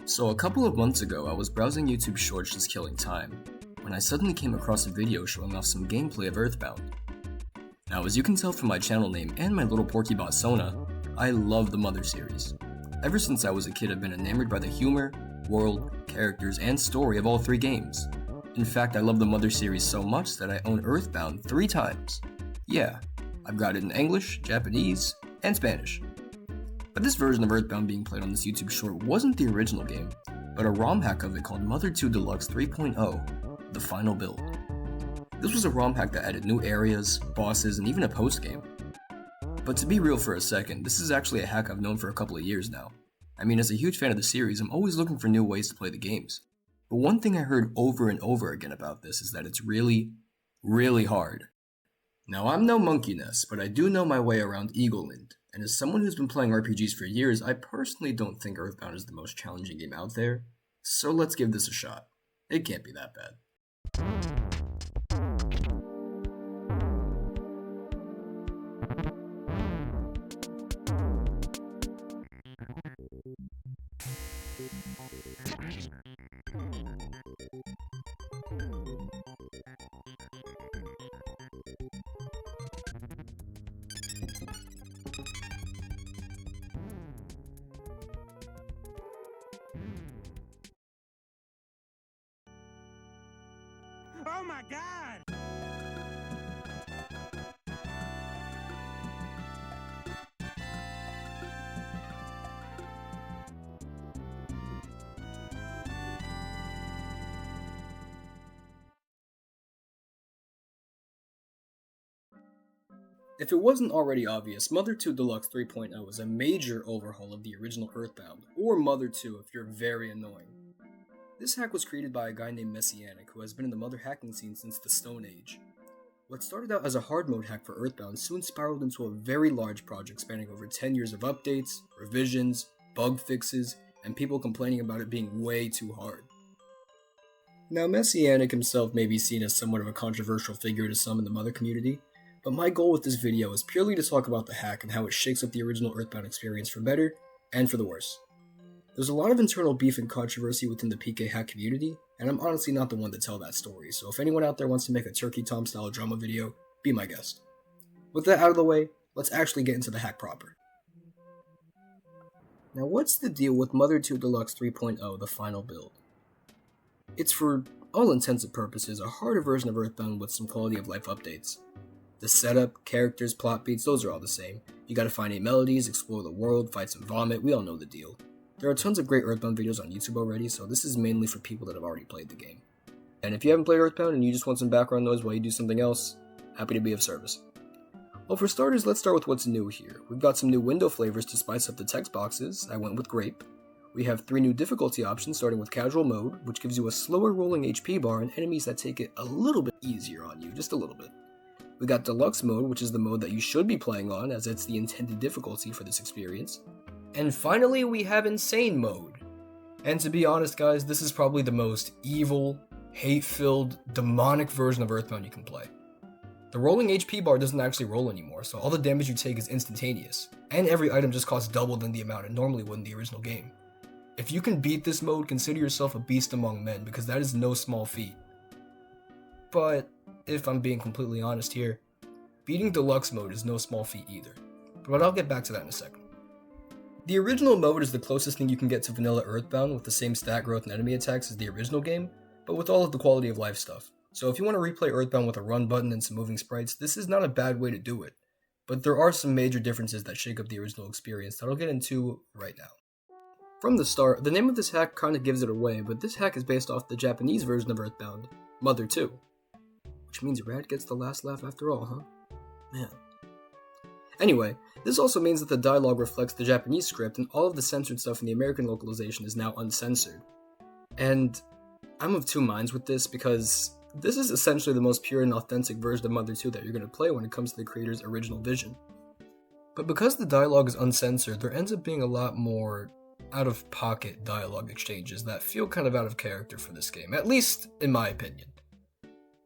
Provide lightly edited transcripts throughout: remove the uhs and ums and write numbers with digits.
So a couple of months ago, I was browsing YouTube Shorts just killing time, when I suddenly came across a video showing off some gameplay of Earthbound. Now, as you can tell from my channel name and my little Porkybot Sona, I love the Mother series. Ever since I was a kid, I've been enamored by the humor, world, characters, and story of all three games. In fact, I love the Mother series so much that I own Earthbound 3 times. Yeah, I've got it in English, Japanese, and Spanish. But this version of Earthbound being played on this YouTube short wasn't the original game, but a ROM hack of it called Mother 2 Deluxe 3.0, the final build. This was a ROM hack that added new areas, bosses, and even a post-game. But to be real for a second, this is actually a hack I've known for a couple of years now. I mean, as a huge fan of the series, I'm always looking for new ways to play the games. But one thing I heard over and over again about this is that it's really, really hard. Now, I'm no monkey Ness, but I do know my way around Eagleland, and as someone who's been playing RPGs for years, I personally don't think Earthbound is the most challenging game out there, so let's give this a shot. It can't be that bad. Oh my God! If it wasn't already obvious, Mother 2 Deluxe 3.0 is a major overhaul of the original Earthbound, or Mother 2 if you're very annoying. This hack was created by a guy named Messianic, who has been in the Mother hacking scene since the Stone Age. What started out as a hard mode hack for Earthbound soon spiraled into a very large project spanning over 10 years of updates, revisions, bug fixes, and people complaining about it being way too hard. Now, Messianic himself may be seen as somewhat of a controversial figure to some in the Mother community, but my goal with this video is purely to talk about the hack and how it shakes up the original Earthbound experience for better and for the worse. There's a lot of internal beef and controversy within the PK hack community, and I'm honestly not the one to tell that story, so if anyone out there wants to make a Turkey Tom style drama video, be my guest. With that out of the way, let's actually get into the hack proper. Now, what's the deal with Mother 2 Deluxe 3.0, the final build? It's for all intents and purposes a harder version of Earthbound with some quality of life updates. The setup, characters, plot beats, those are all the same. You gotta find 8 melodies, explore the world, fight some vomit, we all know the deal. There are tons of great Earthbound videos on YouTube already, so this is mainly for people that have already played the game. And if you haven't played Earthbound and you just want some background noise while you do something else, happy to be of service. Well, for starters, let's start with what's new here. We've got some new window flavors to spice up the text boxes. I went with grape. We have 3 new difficulty options, starting with casual mode, which gives you a slower rolling HP bar and enemies that take it a little bit easier on you, just a little bit. We got Deluxe Mode, which is the mode that you should be playing on, as it's the intended difficulty for this experience. And finally, we have Insane Mode. And to be honest, guys, this is probably the most evil, hate-filled, demonic version of Earthbound you can play. The rolling HP bar doesn't actually roll anymore, so all the damage you take is instantaneous, and every item just costs double than the amount it normally would in the original game. If you can beat this mode, consider yourself a beast among men, because that is no small feat. But if I'm being completely honest here, beating Deluxe Mode is no small feat either. But I'll get back to that in a second. The original mode is the closest thing you can get to vanilla Earthbound with the same stat growth and enemy attacks as the original game, but with all of the quality of life stuff. So if you want to replay Earthbound with a run button and some moving sprites, this is not a bad way to do it. But there are some major differences that shake up the original experience that I'll get into right now. From the start, the name of this hack kinda gives it away, but this hack is based off the Japanese version of Earthbound, Mother 2. Which means Rad gets the last laugh after all, huh? Man. Anyway, this also means that the dialogue reflects the Japanese script and all of the censored stuff in the American localization is now uncensored. And I'm of two minds with this because this is essentially the most pure and authentic version of Mother 2 that you're going to play when it comes to the creator's original vision. But because the dialogue is uncensored, there ends up being a lot more out-of-pocket dialogue exchanges that feel kind of out of character for this game, at least in my opinion.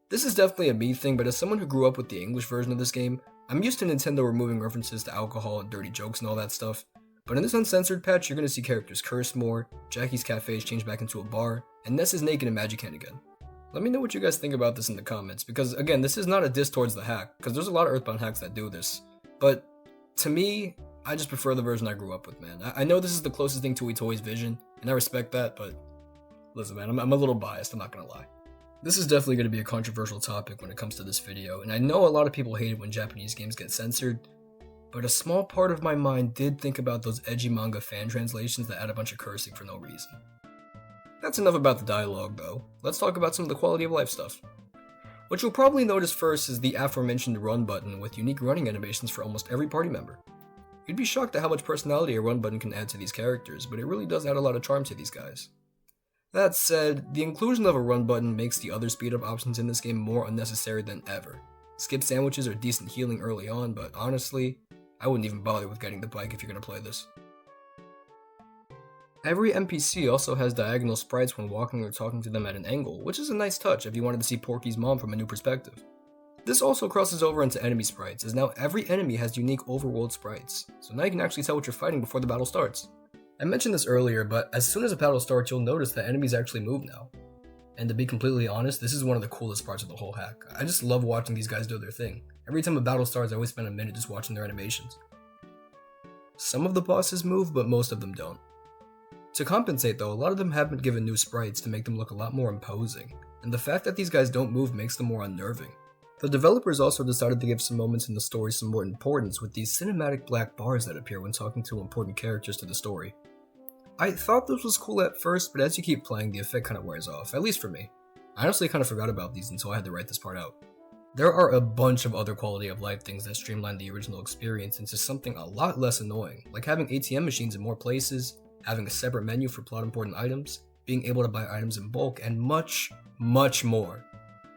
This is definitely a me thing, but as someone who grew up with the English version of this game, I'm used to Nintendo removing references to alcohol and dirty jokes and all that stuff, But in this uncensored patch, you're going to see characters curse more, Jackie's cafe is changed back into a bar, and Ness is naked in Magic Hand again. Let me know what you guys think about this in the comments, because again, this is not a diss towards the hack, because there's a lot of Earthbound hacks that do this. But to me, I just prefer the version I grew up with, man. I know this is the closest thing to Itoi's vision, and I respect that, but listen, man, I'm a little biased, I'm not gonna lie. This is definitely going to be a controversial topic when it comes to this video, and I know a lot of people hate it when Japanese games get censored, but a small part of my mind did think about those edgy manga fan translations that add a bunch of cursing for no reason. That's enough about the dialogue, though. Let's talk about some of the quality of life stuff. What you'll probably notice first is the aforementioned run button with unique running animations for almost every party member. You'd be shocked at how much personality a run button can add to these characters, but it really does add a lot of charm to these guys. That said, the inclusion of a run button makes the other speed up options in this game more unnecessary than ever. Skip sandwiches are decent healing early on, but honestly, I wouldn't even bother with getting the bike if you're going to play this. Every NPC also has diagonal sprites when walking or talking to them at an angle, which is a nice touch if you wanted to see Porky's mom from a new perspective. This also crosses over into enemy sprites, as now every enemy has unique overworld sprites, so now you can actually tell what you're fighting before the battle starts. I mentioned this earlier, but as soon as a battle starts, you'll notice that enemies actually move now. And to be completely honest, this is one of the coolest parts of the whole hack. I just love watching these guys do their thing. Every time a battle starts, I always spend a minute just watching their animations. Some of the bosses move, but most of them don't. To compensate though, a lot of them have been given new sprites to make them look a lot more imposing, and the fact that these guys don't move makes them more unnerving. The developers also decided to give some moments in the story some more importance with these cinematic black bars that appear when talking to important characters to the story. I thought this was cool at first, but as you keep playing, the effect kind of wears off, at least for me. I honestly kind of forgot about these until I had to write this part out. There are a bunch of other quality of life things that streamline the original experience into something a lot less annoying, like having ATM machines in more places, having a separate menu for plot important items, being able to buy items in bulk, and much, much more.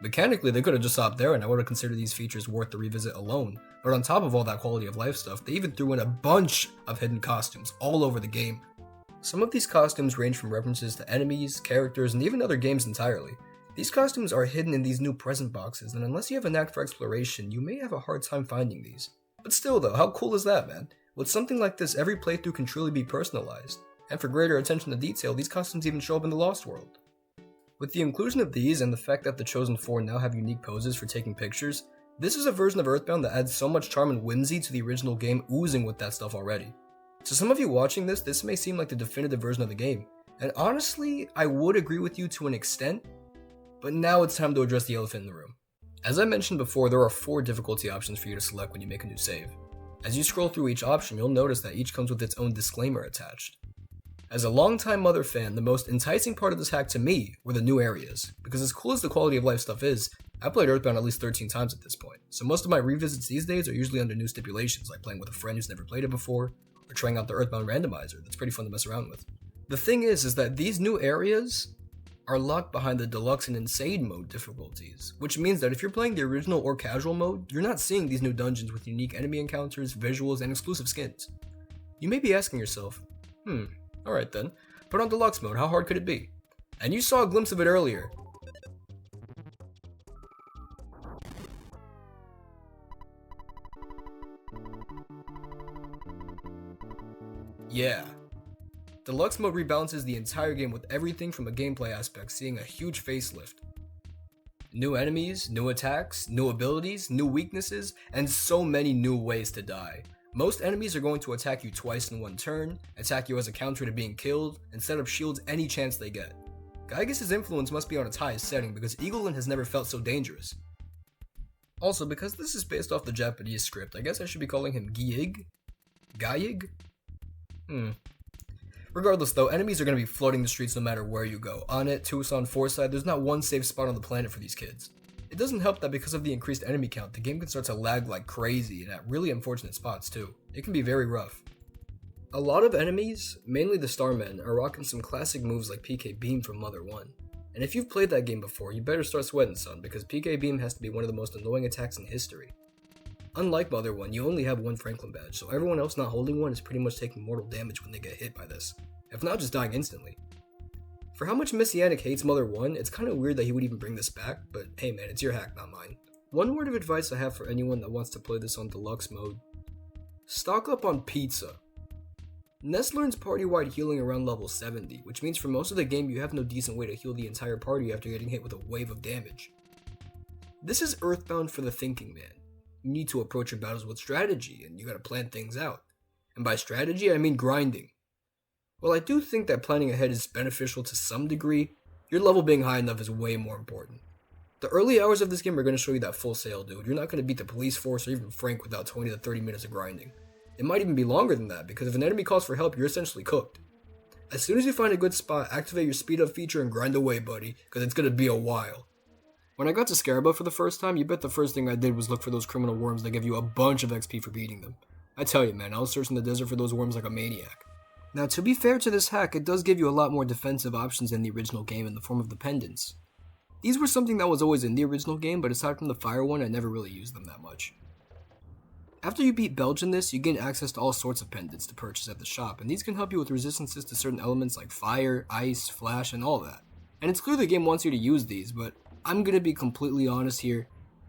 Mechanically, they could have just stopped there and I would have considered these features worth the revisit alone, but on top of all that quality of life stuff, they even threw in a bunch of hidden costumes all over the game. Some of these costumes range from references to enemies, characters, and even other games entirely. These costumes are hidden in these new present boxes, and unless you have a knack for exploration, you may have a hard time finding these. But still though, how cool is that, man? With something like this, every playthrough can truly be personalized. And for greater attention to detail, these costumes even show up in the Lost World. With the inclusion of these and the fact that the Chosen 4 now have unique poses for taking pictures, this is a version of Earthbound that adds so much charm and whimsy to the original game, oozing with that stuff already. To some of you watching this may seem like the definitive version of the game, and honestly, I would agree with you to an extent, but now it's time to address the elephant in the room. As I mentioned before, there are 4 difficulty options for you to select when you make a new save. As you scroll through each option, you'll notice that each comes with its own disclaimer attached. As a longtime Mother fan, the most enticing part of this hack to me were the new areas, because as cool as the quality of life stuff is, I played Earthbound at least 13 times at this point, so most of my revisits these days are usually under new stipulations, like playing with a friend who's never played it before, or trying out the Earthbound randomizer that's pretty fun to mess around with. The thing is that these new areas are locked behind the Deluxe and Insane mode difficulties, which means that if you're playing the original or casual mode, you're not seeing these new dungeons with unique enemy encounters, visuals, and exclusive skins. You may be asking yourself, alright then, but on Deluxe mode, how hard could it be? And you saw a glimpse of it earlier. Yeah. Deluxe mode rebalances the entire game with everything from a gameplay aspect seeing a huge facelift. New enemies, new attacks, new abilities, new weaknesses, and so many new ways to die. Most enemies are going to attack you twice in one turn, attack you as a counter to being killed, and set up shields any chance they get. Gygus' influence must be on its highest setting because Eaglein has never felt so dangerous. Also, because this is based off the Japanese script, I guess I should be calling him Gyig? Gyig? Regardless though, enemies are going to be flooding the streets no matter where you go. On it, Tucson, Forsyth, there's not one safe spot on the planet for these kids. It doesn't help that because of the increased enemy count, the game can start to lag like crazy and at really unfortunate spots too. It can be very rough. A lot of enemies, mainly the Starmen, are rocking some classic moves like PK Beam from Mother 1. And if you've played that game before, you better start sweating, son, because PK Beam has to be one of the most annoying attacks in history. Unlike Mother 1, you only have one Franklin badge, so everyone else not holding one is pretty much taking mortal damage when they get hit by this, if not just dying instantly. For how much Messianic hates Mother 1, it's kinda weird that he would even bring this back, but hey man, it's your hack, not mine. One word of advice I have for anyone that wants to play this on Deluxe mode: stock up on pizza. Ness learns party-wide healing around level 70, which means for most of the game you have no decent way to heal the entire party after getting hit with a wave of damage. This is Earthbound for the thinking man. You need to approach your battles with strategy, and you gotta plan things out. And by strategy, I mean grinding. While I do think that planning ahead is beneficial to some degree, your level being high enough is way more important. The early hours of this game are going to show you that full sail, dude. You're not going to beat the police force or even Frank without 20 to 30 minutes of grinding. It might even be longer than that, because if an enemy calls for help, you're essentially cooked. As soon as you find a good spot, activate your speed up feature and grind away, buddy, because it's going to be a while. When I got to Scaraba for the first time, you bet the first thing I did was look for those criminal worms that give you a bunch of XP for beating them. I tell you, man, I was searching the desert for those worms like a maniac. Now, to be fair to this hack, it does give you a lot more defensive options than the original game in the form of the pendants. These were something that was always in the original game, but aside from the fire one, I never really used them that much. After you beat Belge in this, you gain access to all sorts of pendants to purchase at the shop, and these can help you with resistances to certain elements like fire, ice, flash, and all that. And it's clear the game wants you to use these, but I'm gonna be completely honest here,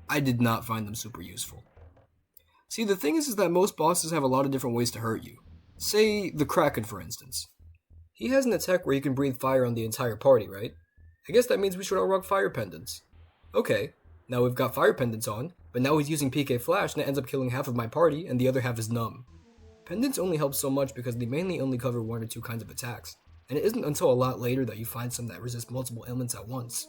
I did not find them super useful. See, the thing is that most bosses have a lot of different ways to hurt you. Say, the Kraken for instance. He has an attack where you can breathe fire on the entire party, right? I guess that means we should all rock fire pendants. Okay, now we've got fire pendants on, but now he's using PK Flash and it ends up killing half of my party and the other half is numb. Pendants only help so much because they mainly only cover one or two kinds of attacks, and it isn't until a lot later that you find some that resist multiple elements at once.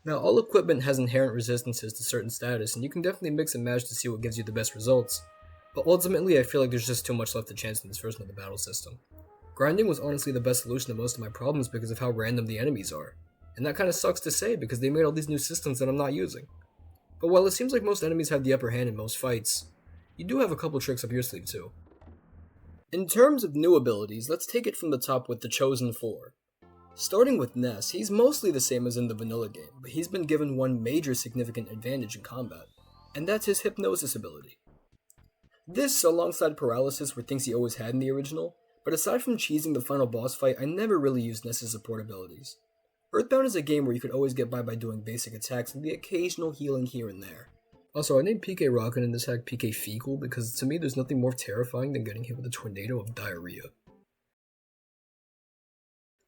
Now, all equipment has inherent resistances to certain status, and you can definitely mix and match to see what gives you the best results. But ultimately, I feel like there's just too much left to chance in this version of the battle system. Grinding was honestly the best solution to most of my problems because of how random the enemies are. And that kind of sucks to say because they made all these new systems that I'm not using. But while it seems like most enemies have the upper hand in most fights, you do have a couple tricks up your sleeve too. In terms of new abilities, let's take it from the top with the Chosen 4. Starting with Ness, he's mostly the same as in the vanilla game, but he's been given one major significant advantage in combat, and that's his hypnosis ability. This, alongside paralysis, were things he always had in the original, but aside from cheesing the final boss fight, I never really used Ness's support abilities. Earthbound is a game where you could always get by doing basic attacks and the occasional healing here and there. Also, I named PK Rockin' in this hack PK Fecal because to me there's nothing more terrifying than getting hit with a tornado of diarrhea.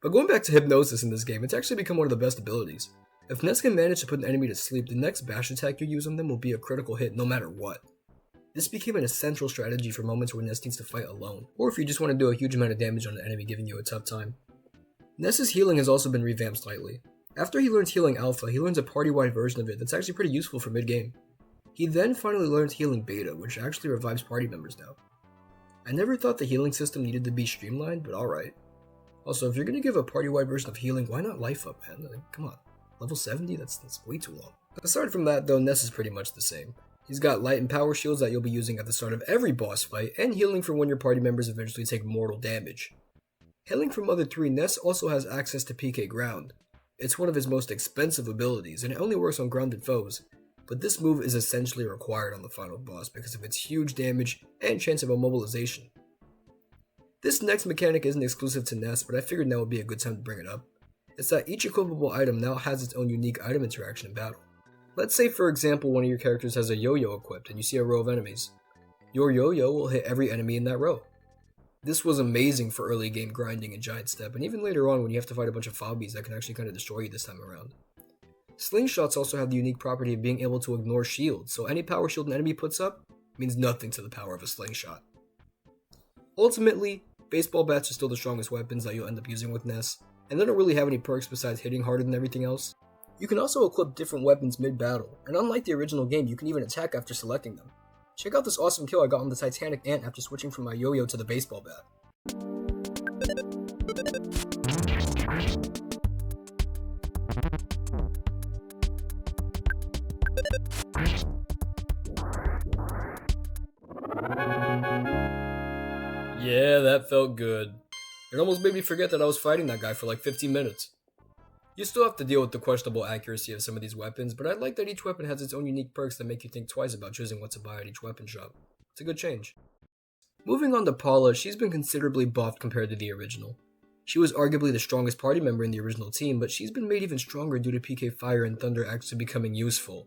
But going back to hypnosis in this game, it's actually become one of the best abilities. If Ness can manage to put an enemy to sleep, the next bash attack you use on them will be a critical hit no matter what. This became an essential strategy for moments where Ness needs to fight alone, or if you just want to do a huge amount of damage on an enemy giving you a tough time. Ness's healing has also been revamped slightly. After he learns Healing Alpha, he learns a party-wide version of it that's actually pretty useful for mid-game. He then finally learns Healing Beta, which actually revives party members now. I never thought the healing system needed to be streamlined, but alright. Also, if you're gonna give a party-wide version of healing, why not life up, man? Like, come on. Level 70? That's way too long. Aside from that, though, Ness is pretty much the same. He's got light and power shields that you'll be using at the start of every boss fight, and healing for when your party members eventually take mortal damage. Hailing from Mother 3, Ness also has access to PK Ground. It's one of his most expensive abilities, and it only works on grounded foes, but this move is essentially required on the final boss because of its huge damage and chance of immobilization. This next mechanic isn't exclusive to Ness, but I figured now would be a good time to bring it up. It's that each equipable item now has its own unique item interaction in battle. Let's say, for example, one of your characters has a yo-yo equipped and you see a row of enemies. Your yo-yo will hit every enemy in that row. This was amazing for early game grinding and giant step, and even later on when you have to fight a bunch of fobbies that can actually kind of destroy you this time around. Slingshots also have the unique property of being able to ignore shields, so any power shield an enemy puts up means nothing to the power of a slingshot. Ultimately, baseball bats are still the strongest weapons that you'll end up using with Ness, and they don't really have any perks besides hitting harder than everything else. You can also equip different weapons mid-battle, and unlike the original game, you can even attack after selecting them. Check out this awesome kill I got on the Titanic Ant after switching from my yo-yo to the baseball bat. Yeah, that felt good. It almost made me forget that I was fighting that guy for like 15 minutes. You still have to deal with the questionable accuracy of some of these weapons, but I like that each weapon has its own unique perks that make you think twice about choosing what to buy at each weapon shop. It's a good change. Moving on to Paula, she's been considerably buffed compared to the original. She was arguably the strongest party member in the original team, but she's been made even stronger due to PK Fire and Thunder actually becoming useful.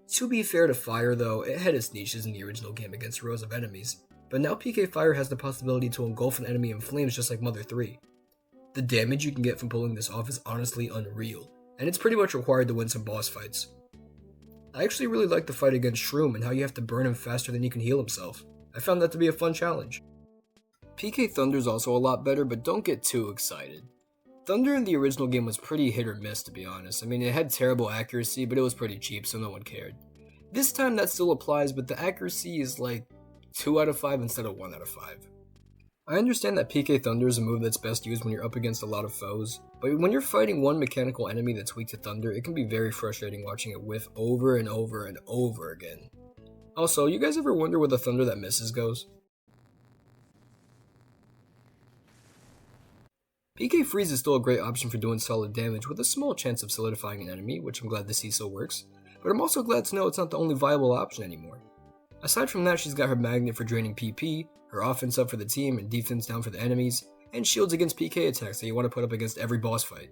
To be fair to Fire though, it had its niches in the original game against rows of enemies, but now PK Fire has the possibility to engulf an enemy in flames just like Mother 3. The damage you can get from pulling this off is honestly unreal, and it's pretty much required to win some boss fights. I actually really like the fight against Shroom and how you have to burn him faster than he can heal himself. I found that to be a fun challenge. PK Thunder is also a lot better, but don't get too excited. Thunder in the original game was pretty hit or miss, to be honest. I mean, it had terrible accuracy, but it was pretty cheap, so no one cared. This time that still applies, but the accuracy is like 2 out of 5 instead of 1 out of 5. I understand that PK Thunder is a move that's best used when you're up against a lot of foes, but when you're fighting one mechanical enemy that's weak to Thunder, it can be very frustrating watching it whiff over and over and over again. Also, you guys ever wonder where the Thunder that misses goes? PK Freeze is still a great option for doing solid damage with a small chance of solidifying an enemy, which I'm glad to see still works, but I'm also glad to know it's not the only viable option anymore. Aside from that, she's got her magnet for draining PP, her offense up for the team and defense down for the enemies, and shields against PK attacks that you want to put up against every boss fight.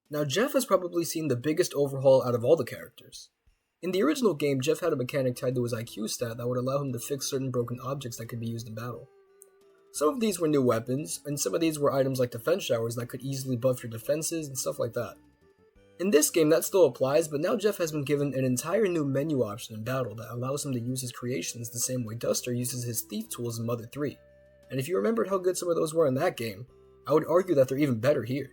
Now Jeff has probably seen the biggest overhaul out of all the characters. In the original game, Jeff had a mechanic tied to his IQ stat that would allow him to fix certain broken objects that could be used in battle. Some of these were new weapons, and some of these were items like defense showers that could easily buff your defenses and stuff like that. In this game that still applies, but now Jeff has been given an entire new menu option in battle that allows him to use his creations the same way Duster uses his thief tools in Mother 3. And if you remembered how good some of those were in that game, I would argue that they're even better here.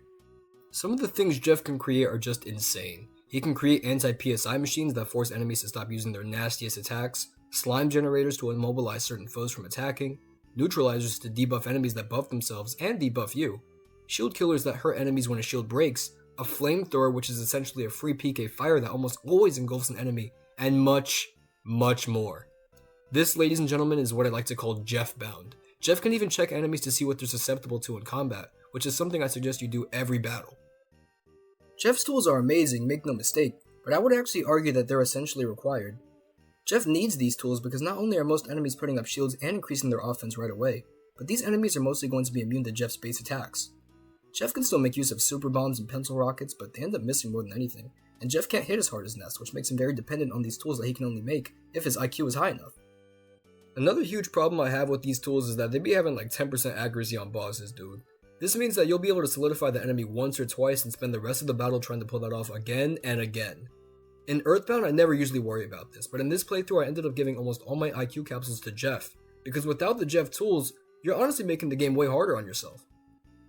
Some of the things Jeff can create are just insane. He can create anti-PSI machines that force enemies to stop using their nastiest attacks, slime generators to immobilize certain foes from attacking, neutralizers to debuff enemies that buff themselves and debuff you, shield killers that hurt enemies when a shield breaks, a flamethrower which is essentially a free PK fire that almost always engulfs an enemy, and much, much more. This, ladies and gentlemen, is what I like to call Jeff-bound. Jeff can even check enemies to see what they're susceptible to in combat, which is something I suggest you do every battle. Jeff's tools are amazing, make no mistake, but I would actually argue that they're essentially required. Jeff needs these tools because not only are most enemies putting up shields and increasing their offense right away, but these enemies are mostly going to be immune to Jeff's base attacks. Jeff can still make use of super bombs and pencil rockets, but they end up missing more than anything, and Jeff can't hit as hard as Ness, which makes him very dependent on these tools that he can only make if his IQ is high enough. Another huge problem I have with these tools is that they be having like 10% accuracy on bosses, dude. This means that you'll be able to solidify the enemy once or twice and spend the rest of the battle trying to pull that off again and again. In Earthbound, I never usually worry about this, but in this playthrough I ended up giving almost all my IQ capsules to Jeff, because without the Jeff tools, you're honestly making the game way harder on yourself.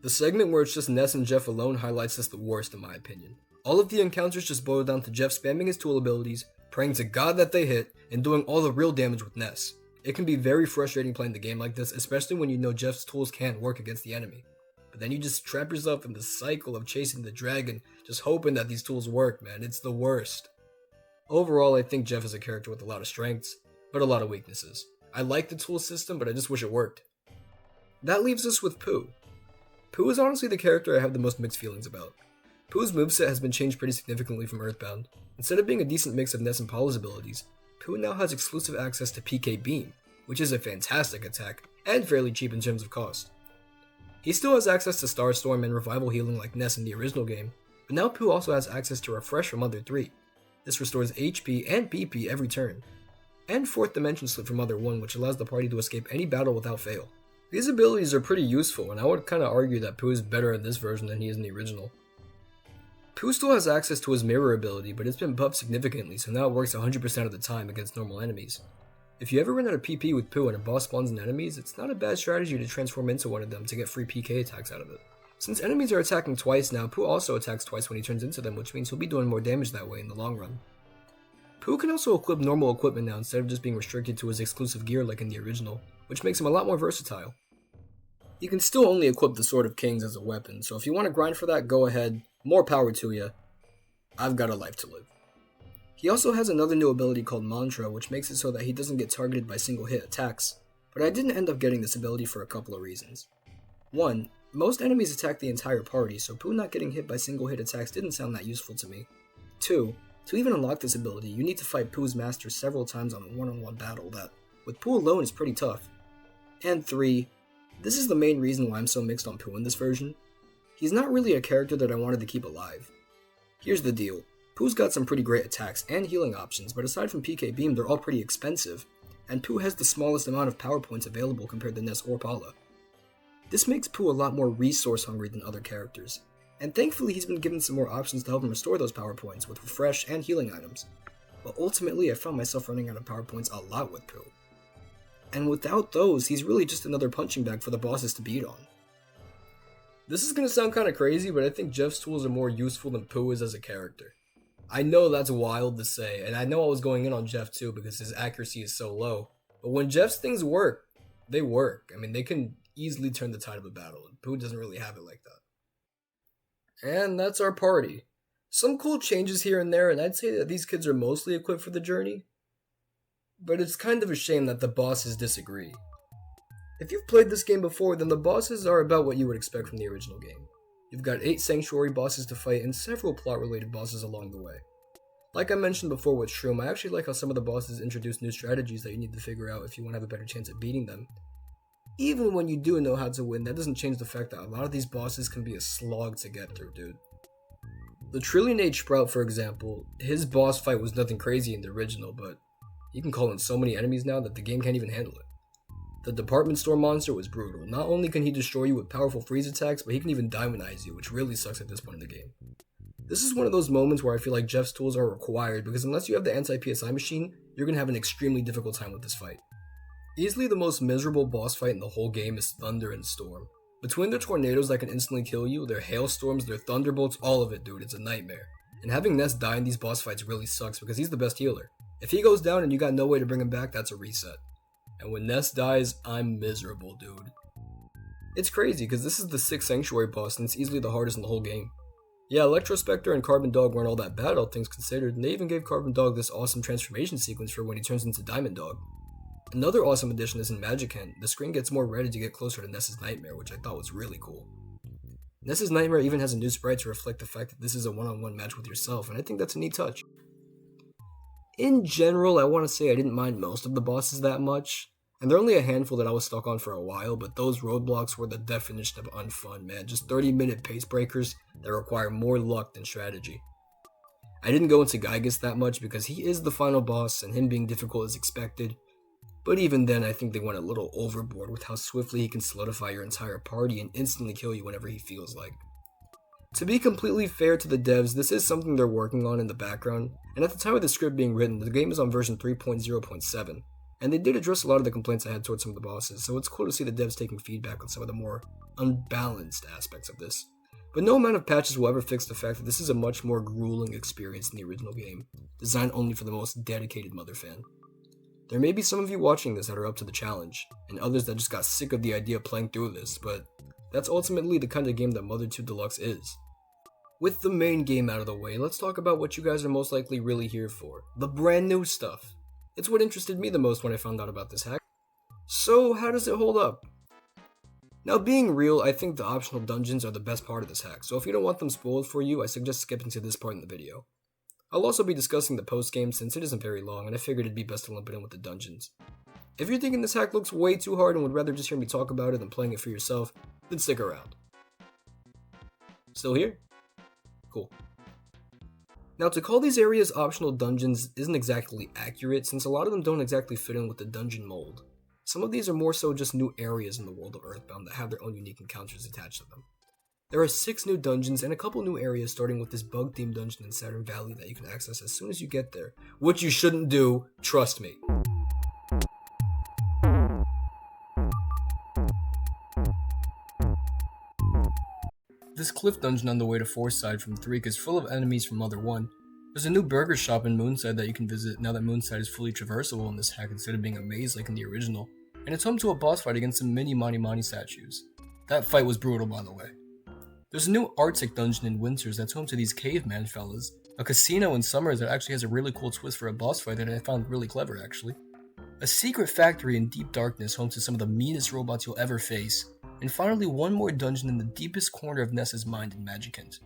The segment where it's just Ness and Jeff alone highlights this the worst in my opinion. All of the encounters just boil down to Jeff spamming his tool abilities, praying to God that they hit, and doing all the real damage with Ness. It can be very frustrating playing the game like this, especially when you know Jeff's tools can't work against the enemy. But then you just trap yourself in the cycle of chasing the dragon, just hoping that these tools work, man. It's the worst. Overall, I think Jeff is a character with a lot of strengths, but a lot of weaknesses. I like the tool system, but I just wish it worked. That leaves us with Poo. Poo is honestly the character I have the most mixed feelings about. Poo's moveset has been changed pretty significantly from Earthbound. Instead of being a decent mix of Ness and Paula's abilities, Poo now has exclusive access to PK Beam, which is a fantastic attack, and fairly cheap in terms of cost. He still has access to Starstorm and Revival Healing like Ness in the original game, but now Poo also has access to Refresh from Mother 3. This restores HP and PP every turn, and 4th Dimension Slip from Mother 1, which allows the party to escape any battle without fail. These abilities are pretty useful, and I would kinda argue that Poo is better in this version than he is in the original. Poo still has access to his mirror ability, but it's been buffed significantly, so now it works 100% of the time against normal enemies. If you ever run out of PP with Poo and a boss spawns in enemies, it's not a bad strategy to transform into one of them to get free PK attacks out of it. Since enemies are attacking twice now, Poo also attacks twice when he turns into them, which means he'll be doing more damage that way in the long run. Poo can also equip normal equipment now instead of just being restricted to his exclusive gear like in the original, which makes him a lot more versatile. You can still only equip the Sword of Kings as a weapon, so if you want to grind for that, go ahead, more power to you. I've got a life to live. He also has another new ability called Mantra, which makes it so that he doesn't get targeted by single hit attacks, but I didn't end up getting this ability for a couple of reasons. 1. Most enemies attack the entire party, so Poo not getting hit by single hit attacks didn't sound that useful to me. 2. To even unlock this ability, you need to fight Poo's master several times on a one-on-one battle that, with Poo alone, is pretty tough. And 3. This is the main reason why I'm so mixed on Poo in this version. He's not really a character that I wanted to keep alive. Here's the deal. Poo's got some pretty great attacks and healing options, but aside from PK Beam, they're all pretty expensive, and Poo has the smallest amount of power points available compared to Ness or Paula. This makes Poo a lot more resource hungry than other characters, and thankfully he's been given some more options to help him restore those power points with refresh and healing items, but ultimately I found myself running out of power points a lot with Poo. And without those, he's really just another punching bag for the bosses to beat on. This is gonna sound kinda crazy, but I think Jeff's tools are more useful than Poo is as a character. I know that's wild to say, and I know I was going in on Jeff too because his accuracy is so low, but when Jeff's things work, they work. I mean, they can easily turn the tide of a battle, and Poo doesn't really have it like that. And that's our party. Some cool changes here and there, and I'd say that these kids are mostly equipped for the journey, but it's kind of a shame that the bosses disagree. If you've played this game before, then the bosses are about what you would expect from the original game. You've got 8 sanctuary bosses to fight and several plot-related bosses along the way. Like I mentioned before with Shroom, I actually like how some of the bosses introduce new strategies that you need to figure out if you want to have a better chance at beating them. Even when you do know how to win, that doesn't change the fact that a lot of these bosses can be a slog to get through, dude. The Trillion Age Sprout, for example, his boss fight was nothing crazy in the original, but you can call in so many enemies now that the game can't even handle it. The department store monster was brutal. Not only can he destroy you with powerful freeze attacks, but he can even diamondize you, which really sucks at this point in the game. This is one of those moments where I feel like Jeff's tools are required, because unless you have the anti-PSI machine, you're going to have an extremely difficult time with this fight. Easily the most miserable boss fight in the whole game is Thunder and Storm. Between their tornadoes that can instantly kill you, their hailstorms, their thunderbolts, all of it, dude, it's a nightmare. And having Ness die in these boss fights really sucks because he's the best healer. If he goes down and you got no way to bring him back, that's a reset. And when Ness dies, I'm miserable, dude. It's crazy, because this is the 6th Sanctuary boss, and it's easily the hardest in the whole game. Yeah, Electrospectre and Carbon Dog weren't all that bad, all things considered, and they even gave Carbon Dog this awesome transformation sequence for when he turns into Diamond Dog. Another awesome addition is in Magicant. The screen gets more red as you get closer to Ness's Nightmare, which I thought was really cool. Ness's Nightmare even has a new sprite to reflect the fact that this is a one-on-one match with yourself, and I think that's a neat touch. In general, I want to say I didn't mind most of the bosses that much, and there are only a handful that I was stuck on for a while, but those roadblocks were the definition of unfun, man. Just 30-minute pace breakers that require more luck than strategy. I didn't go into Gygas that much because he is the final boss, and him being difficult is expected, but even then I think they went a little overboard with how swiftly he can solidify your entire party and instantly kill you whenever he feels like. To be completely fair to the devs, this is something they're working on in the background, and at the time of the script being written, the game is on version 3.0.7, and they did address a lot of the complaints I had towards some of the bosses, so it's cool to see the devs taking feedback on some of the more unbalanced aspects of this. But no amount of patches will ever fix the fact that this is a much more grueling experience than the original game, designed only for the most dedicated Mother fan. There may be some of you watching this that are up to the challenge, and others that just got sick of the idea of playing through this, but that's ultimately the kind of game that Mother 2 Deluxe is. With the main game out of the way, let's talk about what you guys are most likely really here for. The brand new stuff. It's what interested me the most when I found out about this hack. So, how does it hold up? Now, being real, I think the optional dungeons are the best part of this hack, so if you don't want them spoiled for you, I suggest skipping to this part in the video. I'll also be discussing the post-game since it isn't very long, and I figured it'd be best to lump it in with the dungeons. If you're thinking this hack looks way too hard and would rather just hear me talk about it than playing it for yourself, then stick around. Still here? Cool. Now, to call these areas optional dungeons isn't exactly accurate, since a lot of them don't exactly fit in with the dungeon mold. Some of these are more so just new areas in the world of Earthbound that have their own unique encounters attached to them. There are 6 new dungeons and a couple new areas, starting with this bug-themed dungeon in Saturn Valley that you can access as soon as you get there, which you shouldn't do, trust me. This cliff dungeon on the way to Foreside from 3 is full of enemies from Mother 1. There's a new burger shop in Moonside that you can visit now that Moonside is fully traversable in this hack instead of being a maze like in the original, and it's home to a boss fight against some mini Mani Mani statues. That fight was brutal, by the way. There's a new Arctic dungeon in Winters that's home to these caveman fellas, a casino in Summers that actually has a really cool twist for a boss fight that I found really clever actually, a secret factory in Deep Darkness home to some of the meanest robots you'll ever face, and finally one more dungeon in the deepest corner of Ness's mind in Magicant.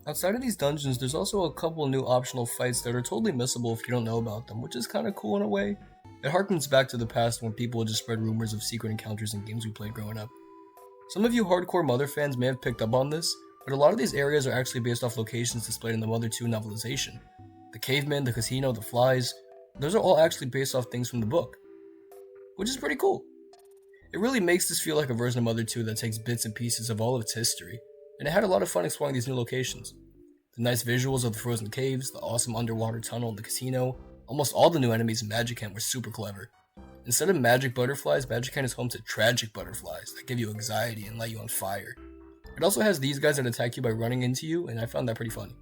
Outside of these dungeons, there's also a couple new optional fights that are totally missable if you don't know about them, which is kinda cool in a way. It harkens back to the past when people would just spread rumors of secret encounters in games we played growing up. Some of you hardcore Mother fans may have picked up on this, but a lot of these areas are actually based off locations displayed in the Mother 2 novelization. The cavemen, the casino, the flies, those are all actually based off things from the book. which is pretty cool. It really makes this feel like a version of Mother 2 that takes bits and pieces of all of its history, and it had a lot of fun exploring these new locations. The nice visuals of the frozen caves, the awesome underwater tunnel in the casino, almost all the new enemies in Magicant were super clever. Instead of magic butterflies, Magicant is home to tragic butterflies that give you anxiety and light you on fire. It also has these guys that attack you by running into you, and I found that pretty funny.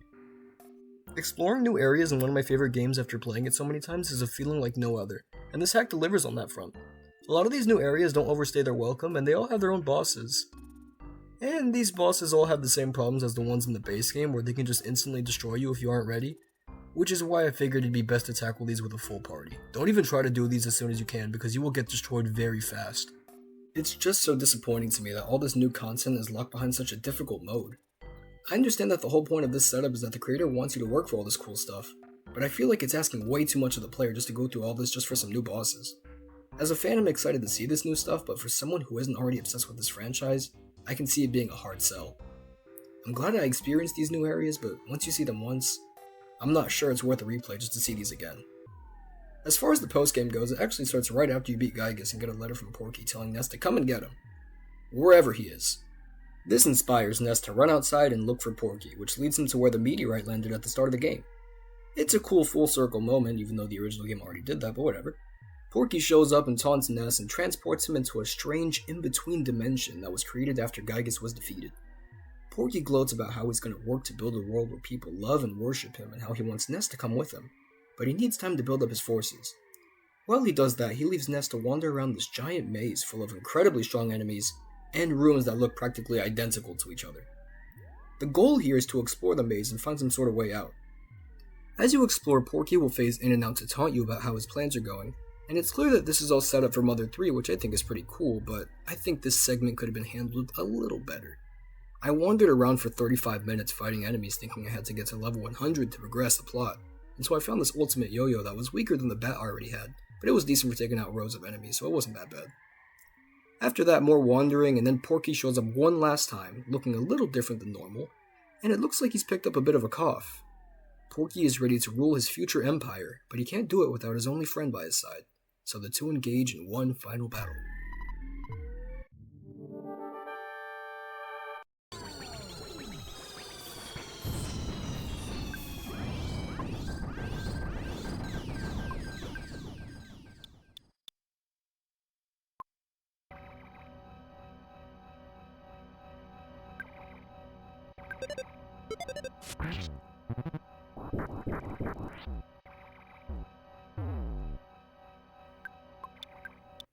Exploring new areas in one of my favorite games after playing it so many times is a feeling like no other, and this hack delivers on that front. A lot of these new areas don't overstay their welcome, and they all have their own bosses. And these bosses all have the same problems as the ones in the base game, where they can just instantly destroy you if you aren't ready, which is why I figured it'd be best to tackle these with a full party. Don't even try to do these as soon as you can, because you will get destroyed very fast. It's just so disappointing to me that all this new content is locked behind such a difficult mode. I understand that the whole point of this setup is that the creator wants you to work for all this cool stuff, but I feel like it's asking way too much of the player just to go through all this just for some new bosses. As a fan, I'm excited to see this new stuff, but for someone who isn't already obsessed with this franchise, I can see it being a hard sell. I'm glad I experienced these new areas, but once you see them once, I'm not sure it's worth a replay just to see these again. As far as the post-game goes, it actually starts right after you beat Gygas and get a letter from Porky telling Ness to come and get him, wherever he is. This inspires Ness to run outside and look for Porky, which leads him to where the meteorite landed at the start of the game. It's a cool full circle moment, even though the original game already did that, but whatever. Porky shows up and taunts Ness and transports him into a strange in-between dimension that was created after Gygas was defeated. Porky gloats about how he's going to work to build a world where people love and worship him and how he wants Ness to come with him, but he needs time to build up his forces. While he does that, he leaves Ness to wander around this giant maze full of incredibly strong enemies and rooms that look practically identical to each other. The goal here is to explore the maze and find some sort of way out. As you explore, Porky will phase in and out to taunt you about how his plans are going, and it's clear that this is all set up for Mother 3, which I think is pretty cool, but I think this segment could have been handled a little better. I wandered around for 35 minutes fighting enemies thinking I had to get to level 100 to progress the plot, and so I found this ultimate yo-yo that was weaker than the bat I already had, but it was decent for taking out rows of enemies, so it wasn't that bad. After that, more wandering, and then Porky shows up one last time, looking a little different than normal, and it looks like he's picked up a bit of a cough. Porky is ready to rule his future empire, but he can't do it without his only friend by his side, so the two engage in one final battle.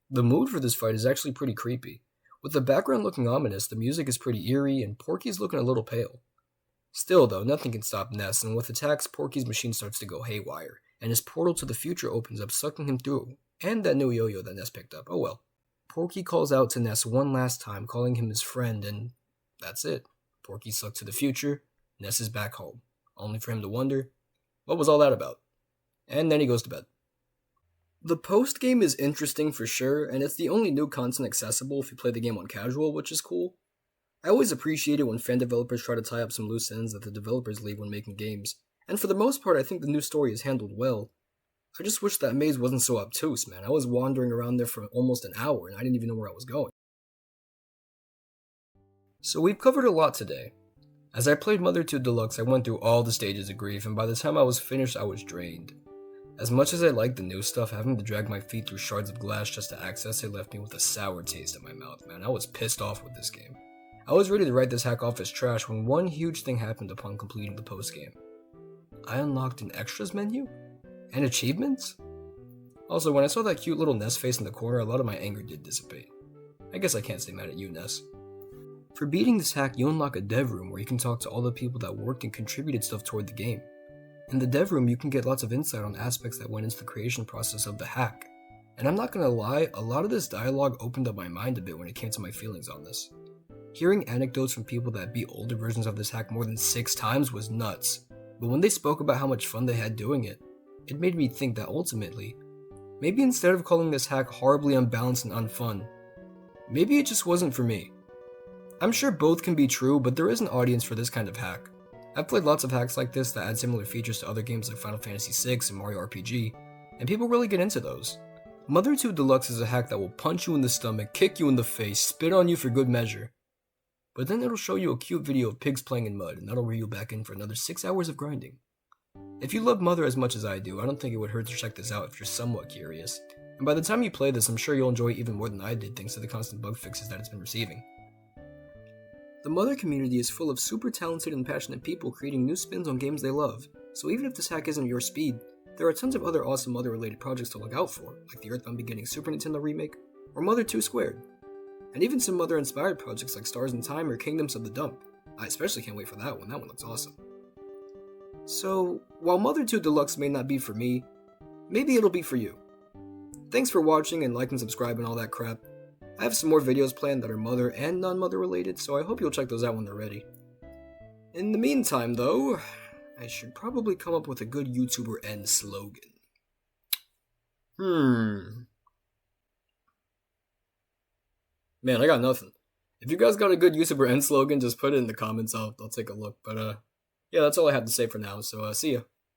The mood for this fight is actually pretty creepy. With the background looking ominous, the music is pretty eerie, and Porky's looking a little pale. Still though, nothing can stop Ness, and with attacks, Porky's machine starts to go haywire, and his portal to the future opens up, sucking him through, and that new yo-yo that Ness picked up, oh well. Porky calls out to Ness one last time, calling him his friend, and that's it. Porky's sucked to the future, Ness is back home, only for him to wonder, what was all that about? And then he goes to bed. The post-game is interesting for sure, and it's the only new content accessible if you play the game on casual, which is cool. I always appreciate it when fan developers try to tie up some loose ends that the developers leave when making games, and for the most part I think the new story is handled well. I just wish that maze wasn't so obtuse, man. I was wandering around there for almost an hour and I didn't even know where I was going. So we've covered a lot today. As I played Mother 2 Deluxe, I went through all the stages of grief, and by the time I was finished, I was drained. As much as I liked the new stuff, having to drag my feet through shards of glass just to access it left me with a sour taste in my mouth, man. I was pissed off with this game. I was ready to write this hack off as trash when one huge thing happened upon completing the post-game. I unlocked an extras menu? And achievements? Also, when I saw that cute little Ness face in the corner, a lot of my anger did dissipate. I guess I can't stay mad at you, Ness. For beating this hack, you unlock a dev room where you can talk to all the people that worked and contributed stuff toward the game. In the dev room, you can get lots of insight on aspects that went into the creation process of the hack. And I'm not gonna lie, a lot of this dialogue opened up my mind a bit when it came to my feelings on this. Hearing anecdotes from people that beat older versions of this hack more than 6 times was nuts, but when they spoke about how much fun they had doing it, it made me think that ultimately, maybe instead of calling this hack horribly unbalanced and unfun, maybe it just wasn't for me. I'm sure both can be true, but there is an audience for this kind of hack. I've played lots of hacks like this that add similar features to other games like Final Fantasy VI and Mario RPG, and people really get into those. Mother 2 Deluxe is a hack that will punch you in the stomach, kick you in the face, spit on you for good measure. But then it'll show you a cute video of pigs playing in mud, and that'll reel you back in for another 6 hours of grinding. If you love Mother as much as I do, I don't think it would hurt to check this out if you're somewhat curious. And by the time you play this, I'm sure you'll enjoy it even more than I did thanks to the constant bug fixes that it's been receiving. The Mother community is full of super talented and passionate people creating new spins on games they love, so even if this hack isn't your speed, there are tons of other awesome Mother-related projects to look out for, like the Earthbound Beginning Super Nintendo remake, or Mother 2 Squared, and even some Mother-inspired projects like Stars in Time or Kingdoms of the Dump. I especially can't wait for that one looks awesome. So, while Mother 2 Deluxe may not be for me, maybe it'll be for you. Thanks for watching and like and subscribe and all that crap. I have some more videos planned that are Mother and non-Mother related, so I hope you'll check those out when they're ready. In the meantime, though, I should probably come up with a good YouTuber end slogan. Man, I got nothing. If you guys got a good YouTuber end slogan, just put it in the comments. I'll take a look. But yeah, that's all I have to say for now. So see ya.